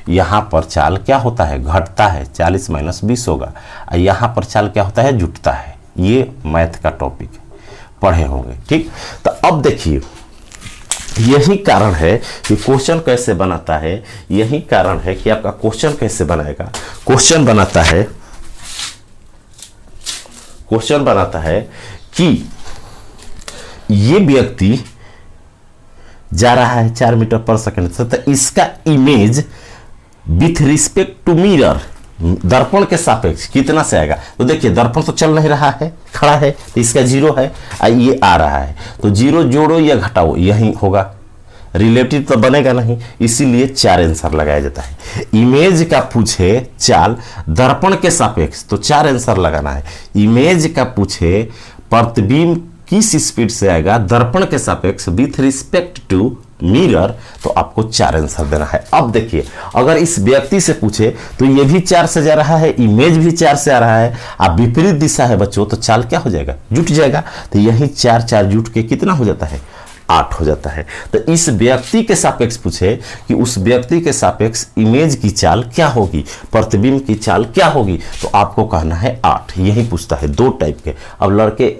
यहाँ पर चाल क्या होता है? घटता है, 40 - 20 होगा। यहाँ पर चाल क्या होता है? जुटता है। ये मैथ का टॉपिक पढ़े होंगे, ठीक। तो अब देखिए यही कारण है कि क्वेश्चन कैसे बनाता है, यही कारण है कि आपका क्वेश्चन कैसे बनाएगा। क्वेश्चन बनाता है कि ये व्यक्ति जा रहा है 4 मीटर पर सेकंड से, तो इसका image with respect to mirror, दर्पण के सापेक्ष कितना से आएगा? तो देखिए दर्पण तो चल नहीं रहा है, खड़ा है, तो इसका 0 है, ये आ रहा है, तो 0 जोड़ो या घटाओ यही होगा, रिलेटिव तो बनेगा नहीं, इसीलिए 4 आंसर लगाया जाता है। इमेज का पूछे चाल दर्पण के सापेक्ष, तो 4 आंसर लगाना है। इमेज का पूछे प्रतिबिंब किस स्पीड से आएगा दर्पण के सापेक्ष विथ रिस्पेक्ट टू मिरर, तो आपको 4 आंसर देना है। अब देखिए अगर इस व्यक्ति से पूछे तो ये भी 4 से जा रहा है, इमेज भी 4 से आ रहा है, अब विपरीत दिशा है बच्चों, तो चाल क्या हो जाएगा? जुट जाएगा। तो यही 4 जुट के कितना हो जाता है? 8 हो जाता है। तो इस व्यक्ति के सापेक्ष पूछे कि उस व्यक्ति के सापेक्ष इमेज की चाल क्या होगी, प्रतिबिंब की चाल क्या होगी, तो आपको कहना है 8। यही पूछता है, 2 टाइप के। अब लड़के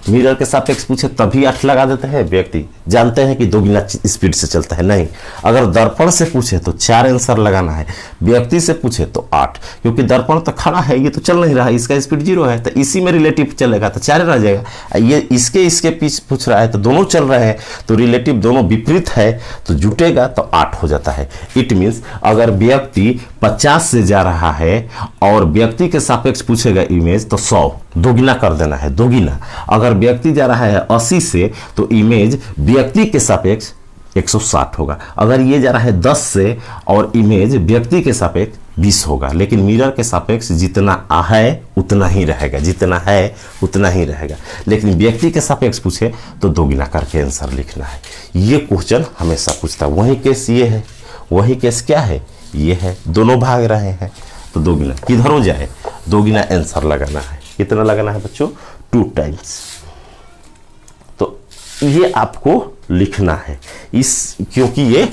मिरर के सापेक्ष पूछे तभी 8 लगा देते हैं, व्यक्ति जानते हैं कि 2 गुना स्पीड से चलता है, नहीं। अगर दर्पण से पूछे तो 4 आंसर लगाना है, व्यक्ति से पूछे तो 8, क्योंकि दर्पण तो खड़ा है, ये तो चल नहीं रहा है, इसका स्पीड 0 है, तो इसी में रिलेटिव चलेगा तो 4 रह जाएगा। ये इसके पीछे पूछ रहा है तो दोनों चल रहे हैं, तो रिलेटिव दोनों विपरीत है तो जुटेगा, तो 8 हो जाता है। इट मीन्स अगर व्यक्ति 50 से जा रहा है और व्यक्ति के सापेक्ष पूछेगा इमेज, तो 100 दोगुना कर देना है, दोगुना। अगर व्यक्ति जा रहा है 80 से तो इमेज व्यक्ति के सापेक्ष 160 होगा। अगर ये जा रहा है 10 से और इमेज व्यक्ति के सापेक्ष 20 होगा। लेकिन मिरर के सापेक्ष जितना है उतना ही रहेगा, जितना है उतना ही रहेगा। लेकिन व्यक्ति के सापेक्ष पूछे तो दोगुना करके आंसर लिखना है। ये क्वेश्चन हमेशा पूछता है। वही केस ये है, वही केस क्या है? ये है, दोनों भाग रहे हैं तो दोगुना किधर हो जाए, दोगुना आंसर लगाना है। कितना लगाना है बच्चों? 2 टाइम्स। तो ये आपको लिखना है, क्योंकि ये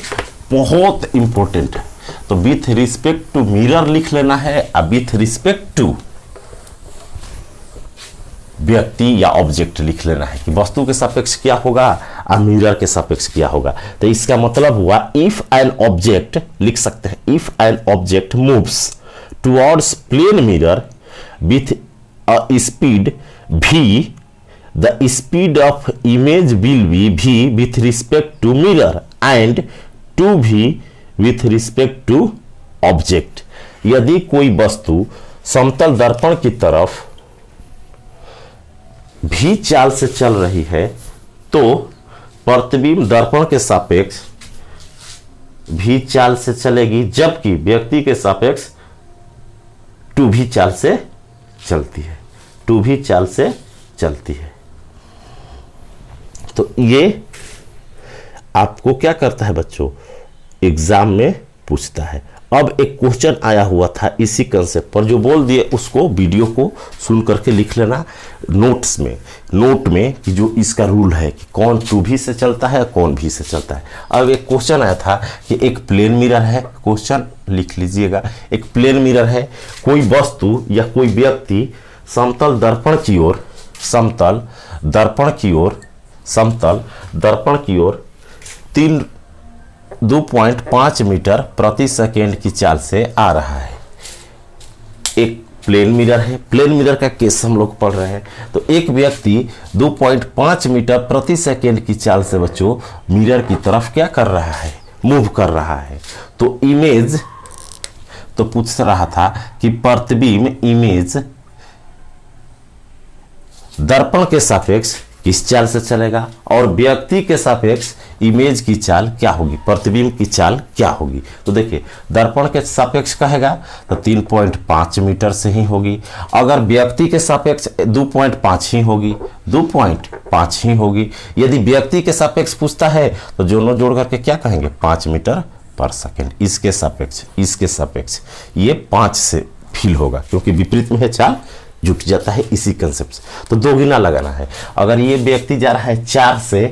बहुत इंपॉर्टेंट है। तो विथ रिस्पेक्ट टू मिरर लिख लेना है, अब विथ रिस्पेक्ट टू व्यक्ति या ऑब्जेक्ट लिख लेना है कि वस्तु के सापेक्ष क्या होगा और मिरर के सापेक्ष क्या होगा। तो इसका मतलब हुआ इफ एन ऑब्जेक्ट, लिख सकते हैं, if an object moves towards plane mirror with a speed v, the speed of image will be v with respect to mirror and 2v with respect to object। यदि कोई वस्तु समतल दर्पण की तरफ v चाल से चल रही है तो प्रतिबिंब दर्पण के सापेक्ष v चाल से चलेगी, जबकि व्यक्ति के सापेक्ष 2v चाल से चलती है, 2 भी चाल से चलती है। तो ये आपको क्या करता है बच्चों, एग्जाम में पूछता है। अब एक क्वेश्चन आया हुआ था इसी कंसेप्ट पर, जो बोल दिए उसको वीडियो को सुन करके लिख लेना नोट्स में, नोट में कि जो इसका रूल है कि कौन 2 भी से चलता है कौन भी से चलता है। अब एक क्वेश्चन आया था कि एक प्लेन मिरर है, क्वेश्चन लिख लीजिएगा। एक प्लेन मिरर है, कोई वस्तु या कोई व्यक्ति समतल दर्पण की ओर, समतल दर्पण की ओर, समतल दर्पण की ओर 2.5 मीटर प्रति सेकेंड की चाल से आ रहा है। एक प्लेन मिरर है, प्लेन मिरर का केस हम लोग पढ़ रहे हैं। तो एक व्यक्ति 2.5 मीटर प्रति सेकेंड की चाल से बच्चों मिरर की तरफ क्या कर रहा है, मूव कर रहा है। तो इमेज, तो पूछ रहा था कि प्रतिबिंब इमेज दर्पण के सापेक्ष किस चाल से चलेगा और व्यक्ति के सापेक्ष इमेज की चाल क्या होगी, प्रतिबिंब की चाल क्या होगी। तो देखिए दर्पण के सापेक्ष कहेगा तो 3.5 मीटर से ही होगी, अगर व्यक्ति के सापेक्ष 2.5 ही होगी, 2.5 ही होगी। यदि व्यक्ति के सापेक्ष पूछता है तो दोनों जोड़ करके क्या कहेंगे, 5 मीटर पर सेकेंड। इसके सापेक्ष ये 5 से फील होगा क्योंकि विपरीत में है चाल, जुट जाता है इसी कंसेप्ट से। तो 2 गुना लगाना है। अगर ये व्यक्ति जा रहा है 4 से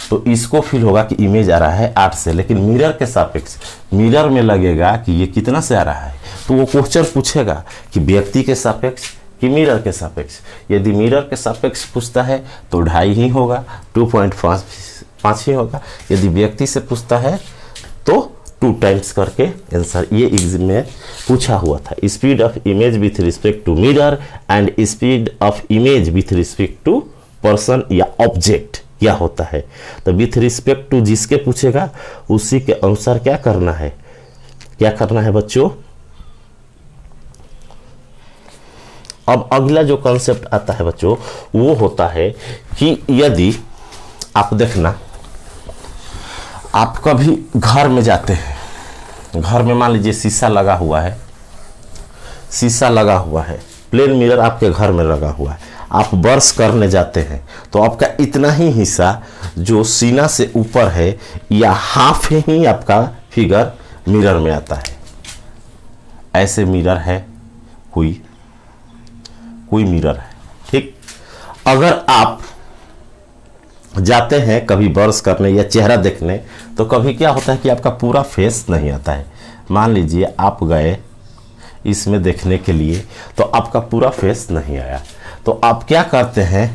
तो इसको फील होगा कि इमेज आ रहा है 8 से, लेकिन मिरर के सापेक्ष, मिरर में लगेगा कि ये कितना से आ रहा है। तो वो क्वेश्चन पूछेगा कि व्यक्ति के सापेक्ष कि मिरर के सापेक्ष। यदि मिरर के सापेक्ष पूछता है तो 2.5 ही होगा, 2.5 ही होगा। यदि व्यक्ति से पूछता है तो 2 टाइम्स करके आंसर। ये एग्जाम में पूछा हुआ था। Speed of image with respect to mirror and speed of image with respect to person या ऑब्जेक्ट क्या होता है। तो विथ रिस्पेक्ट टू जिसके पूछेगा उसी के अनुसार क्या करना है, क्या करना है बच्चों। अब अगला जो कॉन्सेप्ट आता है बच्चों वो होता है कि यदि आप देखना, आप कभी घर में जाते हैं, घर में मान लीजिए शीशा लगा हुआ है, शीशा लगा हुआ है, प्लेन मिरर आपके घर में लगा हुआ है, आप ब्रश करने जाते हैं तो आपका इतना ही हिस्सा जो सीना से ऊपर है या हाफ ही आपका फिगर मिरर में आता है। ऐसे मिरर है, कोई मिरर है, ठीक। अगर आप जाते हैं कभी ब्रश करने या चेहरा देखने तो कभी क्या होता है कि आपका पूरा फेस नहीं आता है। मान लीजिए आप गए इसमें देखने के लिए तो आपका पूरा फेस नहीं आया, तो आप क्या करते हैं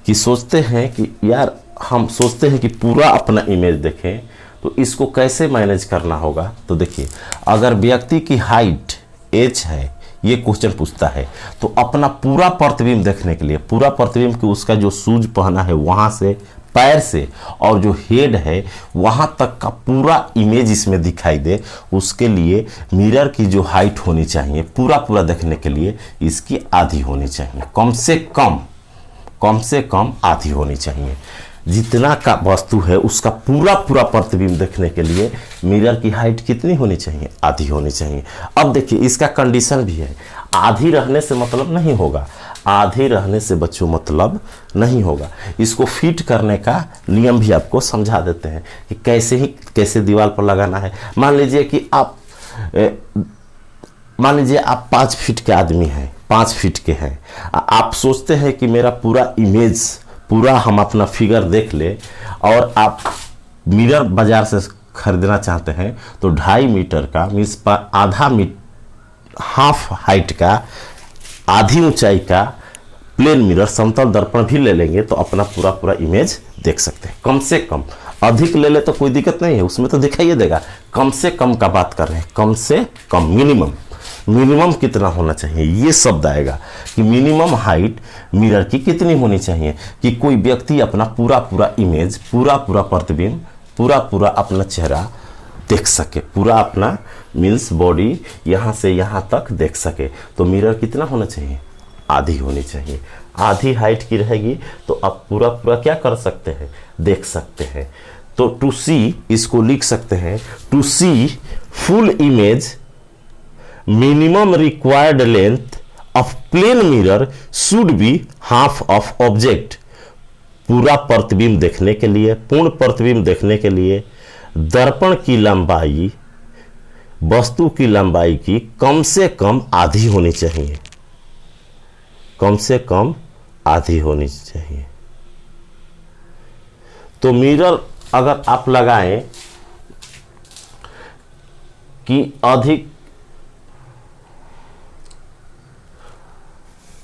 कि सोचते हैं कि यार, हम सोचते हैं कि पूरा अपना इमेज देखें, तो इसको कैसे मैनेज करना होगा। तो देखिए अगर व्यक्ति की हाइट एज है, ये क्वेश्चन पूछता है, तो अपना पूरा प्रतिबिंब देखने के लिए, पूरा प्रतिबिंब कि उसका जो शूज पहना है वहाँ से, पैर से और जो हेड है वहाँ तक का पूरा इमेज इसमें दिखाई दे, उसके लिए मिरर की जो हाइट होनी चाहिए पूरा देखने के लिए इसकी आधी होनी चाहिए, कम से कम आधी होनी चाहिए। जितना का वस्तु है उसका पूरा प्रतिबिंब देखने के लिए मिरर की हाइट कितनी होनी चाहिए, आधी होनी चाहिए। अब देखिए इसका कंडीशन भी है, आधी रहने से मतलब नहीं होगा, आधे रहने से बच्चों मतलब नहीं होगा। इसको फिट करने का नियम भी आपको समझा देते हैं कि कैसे दीवार पर लगाना है। मान लीजिए कि आप 5 फीट के आदमी हैं, 5 फीट के हैं, आप सोचते हैं कि मेरा पूरा इमेज, पूरा हम अपना फिगर देख ले, और आप मिरर बाजार से खरीदना चाहते हैं तो 2.5 मीटर का मीन्स आधा मीटर, हाफ हाइट का, आधी ऊंचाई का प्लेन मिरर, समतल दर्पण भी ले लेंगे तो अपना पूरा इमेज देख सकते हैं। कम से कम, अधिक ले ले तो कोई दिक्कत नहीं है, उसमें तो दिखाई देगा। कम से कम का बात कर रहे हैं, कम से कम, मिनिमम कितना होना चाहिए, ये शब्द आएगा कि मिनिमम हाइट मिरर की कितनी होनी चाहिए कि कोई व्यक्ति अपना पूरा इमेज, पूरा प्रतिबिंब, पूरा अपना चेहरा देख सके, पूरा अपना मीन्स बॉडी यहाँ से यहाँ तक देख सके। तो मिरर कितना होना चाहिए, आधी होनी चाहिए। आधी हाइट की रहेगी तो आप पूरा क्या कर सकते हैं, देख सकते हैं। तो टू सी, इसको लिख सकते हैं, to see full image minimum required length of plane mirror should be half of object. पूरा प्रतिबिंब देखने के लिए, पूर्ण प्रतिबिंब देखने के लिए दर्पण की लंबाई वस्तु की लंबाई की कम से कम आधी होनी चाहिए, कम से कम आधी होनी चाहिए। तो मिरर अगर आप लगाएं कि अधिक,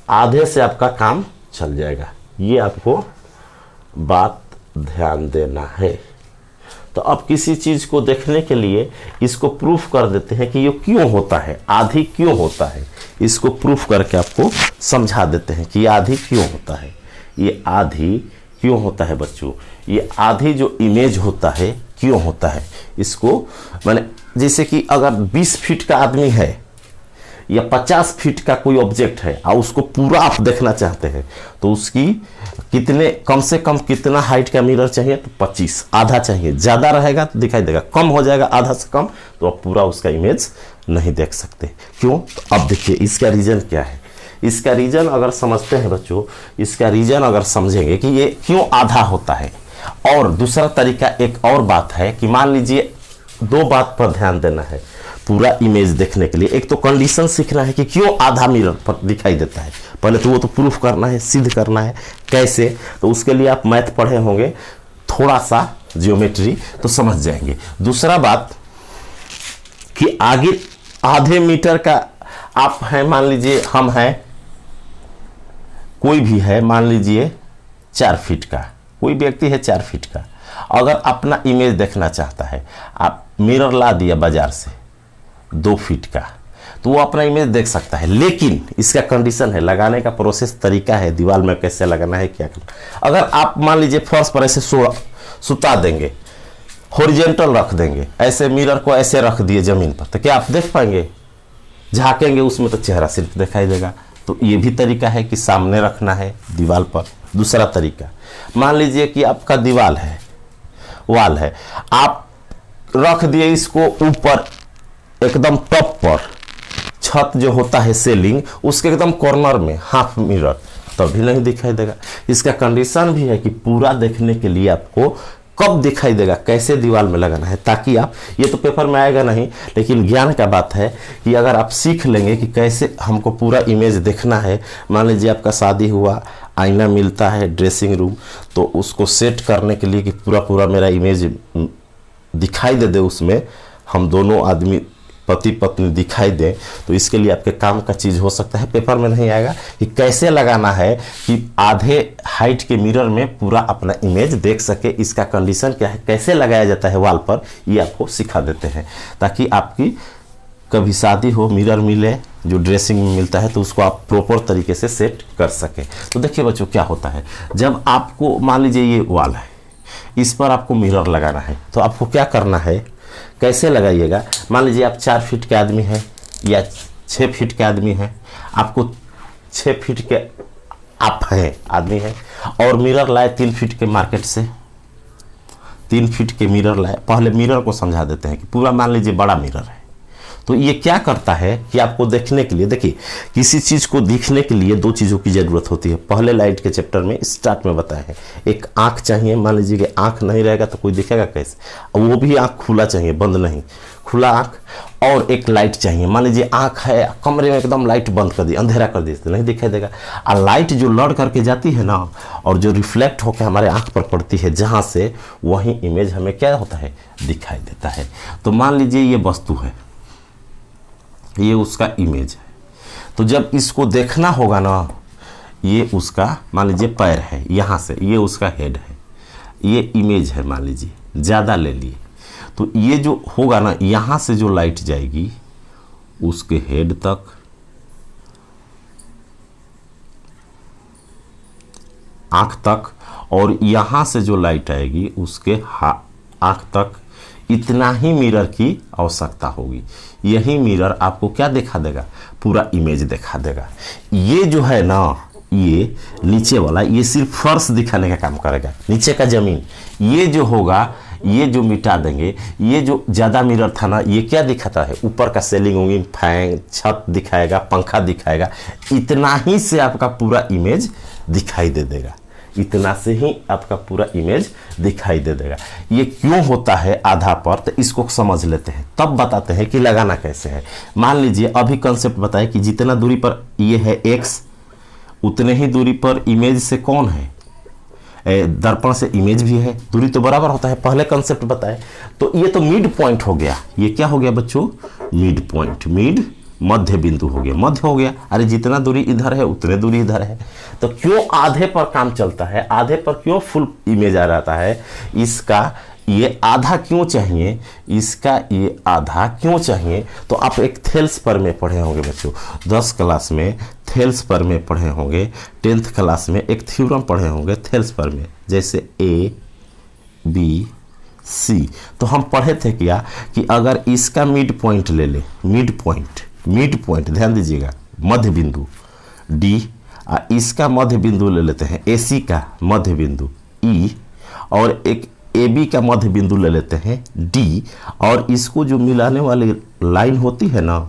आधे से आपका काम चल जाएगा। ये आपको बात ध्यान देना है। तो अब किसी चीज को देखने के लिए इसको प्रूफ कर देते हैं कि ये क्यों होता है, आधी क्यों होता है। इसको प्रूफ करके आपको समझा देते हैं कि ये आधी क्यों होता है। ये आधी क्यों होता है बच्चों, ये आधी जो इमेज होता है क्यों होता है। इसको माने जैसे कि अगर 20 फीट का आदमी है या 50 फीट का कोई ऑब्जेक्ट है और उसको पूरा आप देखना चाहते हैं तो उसकी कितने, कम से कम कितना हाइट का मिरर चाहिए, तो 25, आधा चाहिए। ज़्यादा रहेगा तो दिखाई देगा, कम हो जाएगा आधा से कम तो आप पूरा उसका इमेज नहीं देख सकते। क्यों? तो अब देखिए इसका रीज़न क्या है। इसका रीज़न अगर समझते हैं बच्चों, इसका रीज़न अगर समझेंगे कि ये क्यों आधा होता है। और दूसरा तरीका एक और बात है कि मान लीजिए, दो बात पर ध्यान देना है पूरा इमेज देखने के लिए। एक तो कंडीशन सीखना है कि क्यों आधा मिरर पर दिखाई देता है, पहले तो वो तो प्रूफ करना है, सिद्ध करना है। कैसे? तो उसके लिए आप मैथ पढ़े होंगे, थोड़ा सा ज्योमेट्री, तो समझ जाएंगे। दूसरा बात कि आगे आधे मीटर का आप हैं, मान लीजिए हम हैं, कोई भी है, मान लीजिए 4 फीट का कोई व्यक्ति है, 4 फीट का, अगर अपना इमेज देखना चाहता है, आप मिरर ला दिया बाजार से 2 फीट का, तो वो अपना इमेज देख सकता है। लेकिन इसका कंडीशन है, लगाने का प्रोसेस तरीका है, दीवार में कैसे लगाना है, क्या करना। अगर आप मान लीजिए फर्श पर ऐसे सुता देंगे, हॉरिजॉन्टल रख देंगे, ऐसे मिरर को ऐसे रख दिए जमीन पर, तो क्या आप देख पाएंगे? झांकेंगे उसमें तो चेहरा सिर्फ दिखाई देगा। तो ये भी तरीका है कि सामने रखना है दीवार पर। दूसरा तरीका, मान लीजिए कि आपका दीवार है, वाल है, आप रख दिए इसको ऊपर एकदम टॉप पर, छत जो होता है सेलिंग, उसके एकदम कॉर्नर में हाफ मिरर, तभी नहीं दिखाई देगा। इसका कंडीशन भी है कि पूरा देखने के लिए आपको कब दिखाई देगा, कैसे दीवार में लगाना है, ताकि आप, ये तो पेपर में आएगा नहीं, लेकिन ज्ञान का बात है कि अगर आप सीख लेंगे कि कैसे हमको पूरा इमेज देखना है। मान लीजिए आपका शादी हुआ, आईना मिलता है ड्रेसिंग रूम, तो उसको सेट करने के लिए कि पूरा मेरा इमेज दिखाई दे उसमें, हम दोनों आदमी पति पत्नी दिखाई दे, तो इसके लिए आपके काम का चीज़ हो सकता है, पेपर में नहीं आएगा कि कैसे लगाना है कि आधे हाइट के मिरर में पूरा अपना इमेज देख सके। इसका कंडीशन क्या है, कैसे लगाया जाता है वाल पर, ये आपको सिखा देते हैं, ताकि आपकी कभी शादी हो, मिरर मिले जो ड्रेसिंग में मिलता है, तो उसको आप प्रॉपर तरीके से सेट कर सके। तो देखिए बच्चों क्या होता है, जब आपको मान लीजिए ये वाल है, इस पर आपको मिरर लगाना है, तो आपको क्या करना है, कैसे लगाइएगा। मान लीजिए आप 4 फीट के आदमी हैं या 6 फीट के आदमी हैं, आपको 6 फीट के आप हैं आदमी हैं, और मिरर लाए 3 फीट के मार्केट से, 3 फीट के मिरर लाए। पहले मिरर को समझा देते हैं कि पूरा मान लीजिए बड़ा मिरर है, तो ये क्या करता है कि आपको देखने के लिए, देखिए किसी चीज़ को दिखने के लिए 2 चीज़ों की ज़रूरत होती है। पहले लाइट के चैप्टर में स्टार्ट में बताए हैं, एक आँख चाहिए। मान लीजिए कि आँख नहीं रहेगा तो कोई दिखेगा कैसे, वो भी आँख खुला चाहिए, बंद नहीं, खुला आँख। और एक लाइट चाहिए, मान लीजिए आँख है, कमरे में एकदम लाइट बंद कर दी, अंधेरा कर दी तो नहीं दिखाई देगा। और लाइट जो लड़ करके जाती है ना, और जो रिफ्लेक्ट होकर हमारे आँख पर पड़ती है, जहाँ से वहीं इमेज हमें क्या होता है, दिखाई देता है। तो मान लीजिए ये वस्तु है, ये उसका इमेज है, तो जब इसको देखना होगा ना, ये उसका मान लीजिए पैर है, यहाँ से ये उसका हेड है, ये इमेज है, मान लीजिए ज़्यादा ले लिए, तो ये जो होगा ना, यहाँ से जो लाइट जाएगी उसके हेड तक, आँख तक, और यहाँ से जो लाइट आएगी उसके आँख तक, इतना ही मिरर की आवश्यकता होगी। यही मिरर आपको क्या दिखा देगा, पूरा इमेज दिखा देगा। ये जो है ना, ये नीचे वाला, ये सिर्फ फर्श दिखाने का काम करेगा, नीचे का जमीन। ये जो होगा ये जो मिटा देंगे, ये जो ज़्यादा मिरर था ना, ये क्या दिखाता है, ऊपर का सेलिंग होगी, फैन, छत दिखाएगा, पंखा दिखाएगा, इतना ही से आपका पूरा इमेज दिखाई दे देगा, इतना से ही आपका पूरा इमेज दिखाई दे देगा। ये क्यों होता है आधा पर, तो इसको समझ लेते हैं, तब बताते हैं कि लगाना कैसे है। मान लीजिए अभी कंसेप्ट बताए कि जितना दूरी पर ये है x, उतने ही दूरी पर इमेज से कौन है, दर्पण से इमेज भी है, दूरी तो बराबर होता है, पहले कंसेप्ट बताए। तो ये तो मिड पॉइंट हो गया, ये क्या हो गया बच्चों, मिड पॉइंट, मिड मध्य बिंदु हो गया, मध्य हो गया। अरे जितना दूरी इधर है उतने दूरी इधर है, तो क्यों आधे पर काम चलता है, आधे पर क्यों फुल इमेज आ जाता है, इसका ये आधा क्यों चाहिए, इसका ये आधा क्यों चाहिए। तो आप एक थेल्स पर में पढ़े होंगे बच्चों, 10 क्लास में थेल्स पर में पढ़े होंगे, 10th क्लास में एक थ्योरम पढ़े होंगे थेल्स पर में, जैसे A B C। तो हम पढ़े थे क्या कि अगर इसका मिड पॉइंट ले ले, मिड पॉइंट ध्यान दीजिएगा, मध्य बिंदु D, इसका मध्य बिंदु ले लेते हैं AC का मध्य बिंदु E, और एक AB का मध्य बिंदु ले लेते हैं D, और इसको जो मिलाने वाली लाइन होती है ना,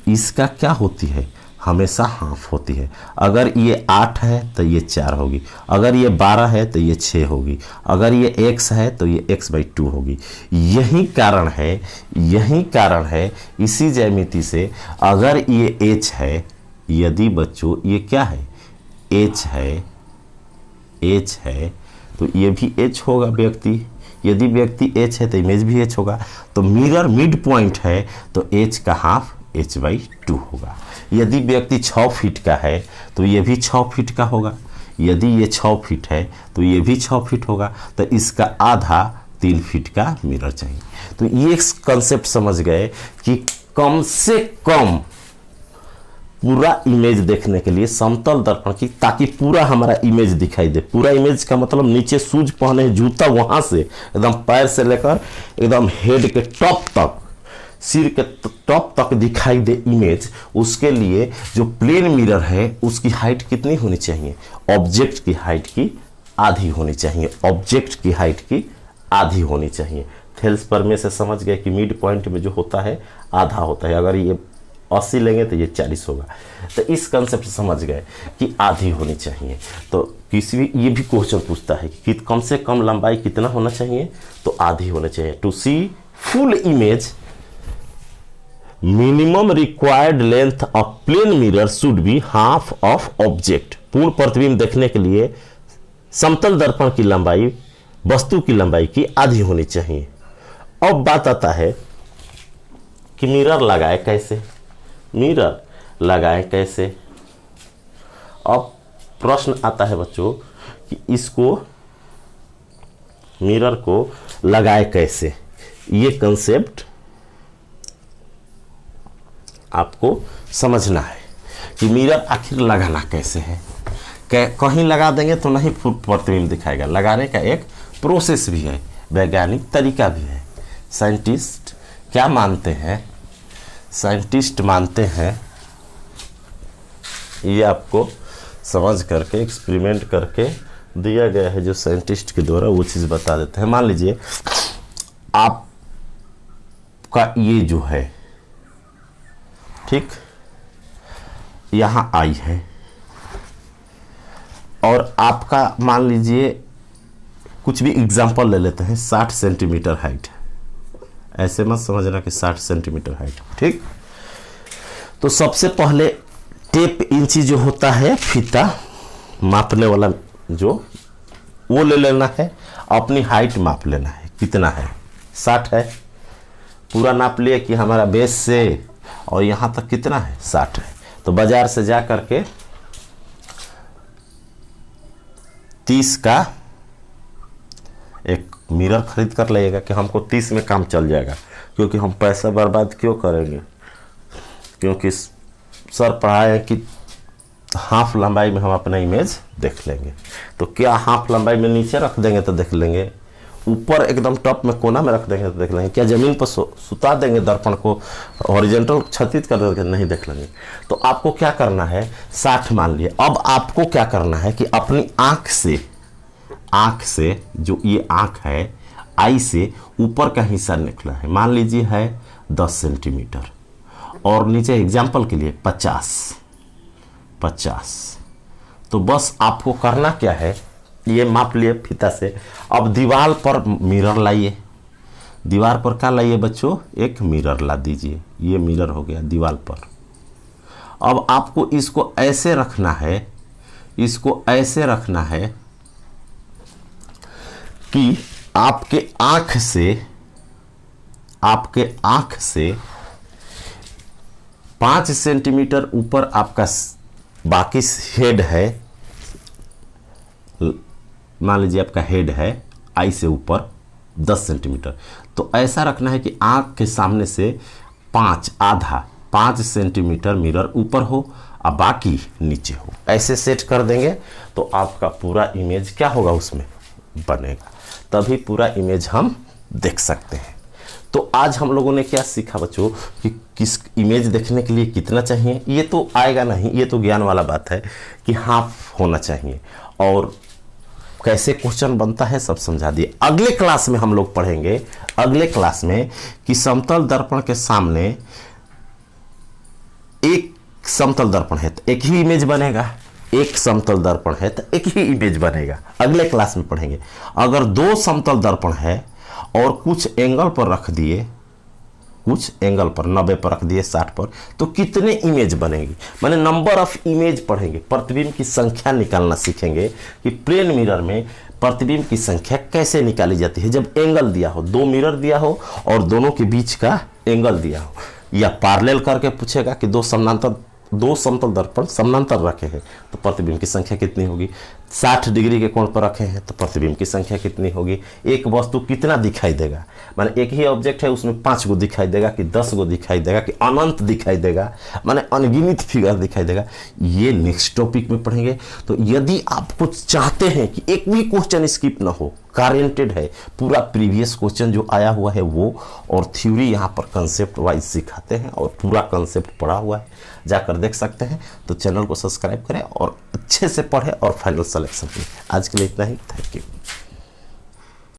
इसका क्या होती है, हमेशा हाफ होती है। अगर ये 8 है तो ये 4 होगी, अगर ये 12 है तो ये 6 होगी, अगर ये x है तो ये x/2 होगी। यही कारण है इसी ज्यामिति से अगर ये h है, यदि बच्चों ये क्या है, h है तो ये भी h होगा व्यक्ति, यदि व्यक्ति h है तो इमेज भी h होगा। तो मिरर मिड पॉइंट है तो h का हाफ h/2 होगा। यदि व्यक्ति 6 फीट का है तो ये भी 6 फीट का होगा, यदि ये 6 फीट है तो ये भी 6 फीट होगा, तो इसका आधा 3 फीट का मिरर चाहिए। तो ये कंसेप्ट समझ गए कि कम से कम पूरा इमेज देखने के लिए समतल दर्पण की, ताकि पूरा हमारा इमेज दिखाई दे। पूरा इमेज का मतलब नीचे शूज पहने, जूता, वहां से एकदम पैर से लेकर एकदम हेड के टॉप तक, सिर के टॉप तक दिखाई दे इमेज। उसके लिए जो प्लेन मिरर है उसकी हाइट कितनी होनी चाहिए, ऑब्जेक्ट की हाइट की आधी होनी चाहिए, ऑब्जेक्ट की हाइट की आधी होनी चाहिए। थेल्स पर में से समझ गए कि मिड पॉइंट में जो होता है आधा होता है, अगर ये 80 लेंगे तो ये 40 होगा। तो इस कंसेप्ट समझ गए कि आधी होनी चाहिए। तो किसी भी ये भी क्वेश्चन पूछता है कि कम से कम लंबाई कितना होना चाहिए, तो आधी होना चाहिए। To see full image minimum required length of plane mirror should be half of object. पूर्ण प्रतिबिंब देखने के लिए समतल दर्पण की लंबाई वस्तु की लंबाई की आधी होनी चाहिए। अब बात आता है कि मिरर लगाए कैसे, मिरर लगाए कैसे। अब प्रश्न आता है बच्चों कि इसको मिरर को लगाए कैसे, ये कंसेप्ट आपको समझना है कि मिरर आखिर लगाना कैसे है। कहीं लगा देंगे तो नहीं प्रतिबिंब दिखाएगा, लगाने का एक प्रोसेस भी है, वैज्ञानिक तरीका भी है। साइंटिस्ट क्या मानते हैं, साइंटिस्ट मानते हैं, ये आपको समझ करके एक्सपेरिमेंट करके दिया गया है जो साइंटिस्ट के द्वारा, वो चीज़ बता देते हैं। मान लीजिए आपका ये जो है, ठीक, यहाँ आई है, और आपका मान लीजिए कुछ भी एग्जांपल ले लेते हैं, 60 सेंटीमीटर हाइट है। ऐसे मत समझना कि 60 सेंटीमीटर हाइट, ठीक। तो सबसे पहले टेप इंची जो होता है, फीता मापने वाला जो, वो ले लेना है, अपनी हाइट माप लेना है, कितना है, 60 है, पूरा नाप लिया कि हमारा बेस से और यहाँ तक कितना है, 60 है। तो बाजार से जा करके 30 का एक मिरर खरीद कर लाइएगा कि हमको 30 में काम चल जाएगा, क्योंकि हम पैसा बर्बाद क्यों करेंगे, क्योंकि सर पढ़ाए कि हाफ लंबाई में हम अपना इमेज देख लेंगे। तो क्या हाफ लंबाई में नीचे रख देंगे तो देख लेंगे, ऊपर एकदम टॉप में कोना में रख देंगे तो देख लेंगे, क्या जमीन पर सुता देंगे दर्पण को हॉरिजॉन्टल क्षैतिज कर देंगे, नहीं देख लेंगे। तो आपको क्या करना है, 60 मान लिए। अब आपको क्या करना है कि अपनी आँख से जो ये आँख है, आई से ऊपर का हिस्सा निकला है, मान लीजिए है 10 सेंटीमीटर और नीचे एग्जाम्पल के लिए 50। तो बस आपको करना क्या है, ये माप लिए फीता से। अब दीवार पर मिरर लाइए, दीवार पर क्या लाइए बच्चों, एक मिरर ला दीजिए। ये मिरर हो गया दीवार पर। अब आपको इसको ऐसे रखना है, इसको ऐसे रखना है कि आपके आंख से 5 सेंटीमीटर ऊपर आपका बाकी हेड है, मान लीजिए आपका हेड है आई से ऊपर 10 सेंटीमीटर। तो ऐसा रखना है कि आंख के सामने से 5 सेंटीमीटर मिरर ऊपर हो और बाकी नीचे हो। ऐसे सेट कर देंगे तो आपका पूरा इमेज क्या होगा, उसमें बनेगा, तभी पूरा इमेज हम देख सकते हैं। तो आज हम लोगों ने क्या सीखा बच्चों कि किस इमेज देखने के लिए कितना चाहिए, ये तो आएगा नहीं, ये तो ज्ञान वाला बात है कि हाफ होना चाहिए, और कैसे क्वेश्चन बनता है सब समझा दिए। अगले क्लास में हम लोग पढ़ेंगे, अगले क्लास में कि समतल दर्पण के सामने एक समतल दर्पण है तो एक ही इमेज बनेगा, एक समतल दर्पण है तो एक ही इमेज बनेगा। अगले क्लास में पढ़ेंगे। अगर 2 समतल दर्पण है और कुछ एंगल पर रख दिए, कुछ एंगल पर 90 पर रख दिए, 60 पर, तो कितने इमेज बनेगी, माने नंबर ऑफ इमेज पढ़ेंगे। प्रतिबिंब की संख्या निकालना सीखेंगे कि प्लेन मिरर में प्रतिबिंब की संख्या कैसे निकाली जाती है जब एंगल दिया हो, 2 मिरर दिया हो और दोनों के बीच का एंगल दिया हो, या पैरेलल करके पूछेगा कि 2 समतल दर्पण समानांतर रखे हैं तो प्रतिबिंब की संख्या कितनी होगी, 60 डिग्री के कोण पर रखे हैं तो प्रतिबिंब की संख्या कितनी होगी, एक वस्तु कितना दिखाई देगा, माने एक ही ऑब्जेक्ट है उसमें 5 गो दिखाई देगा कि 10 गो दिखाई देगा कि अनंत दिखाई देगा, माने अनगिनत फिगर दिखाई देगा। ये नेक्स्ट टॉपिक में पढ़ेंगे। तो यदि आप कुछ चाहते हैं कि एक भी क्वेश्चन स्किप ना हो, गारंटेड है पूरा प्रीवियस क्वेश्चन जो आया हुआ है वो, और थ्योरी यहाँ पर कंसेप्ट वाइज सिखाते हैं और पूरा कंसेप्ट पढ़ा हुआ है, जाकर देख सकते हैं। तो चैनल को सब्सक्राइब करें और अच्छे से पढ़ें और फाइनल सिलेक्शन करें। आज के लिए इतना ही, थैंक यू।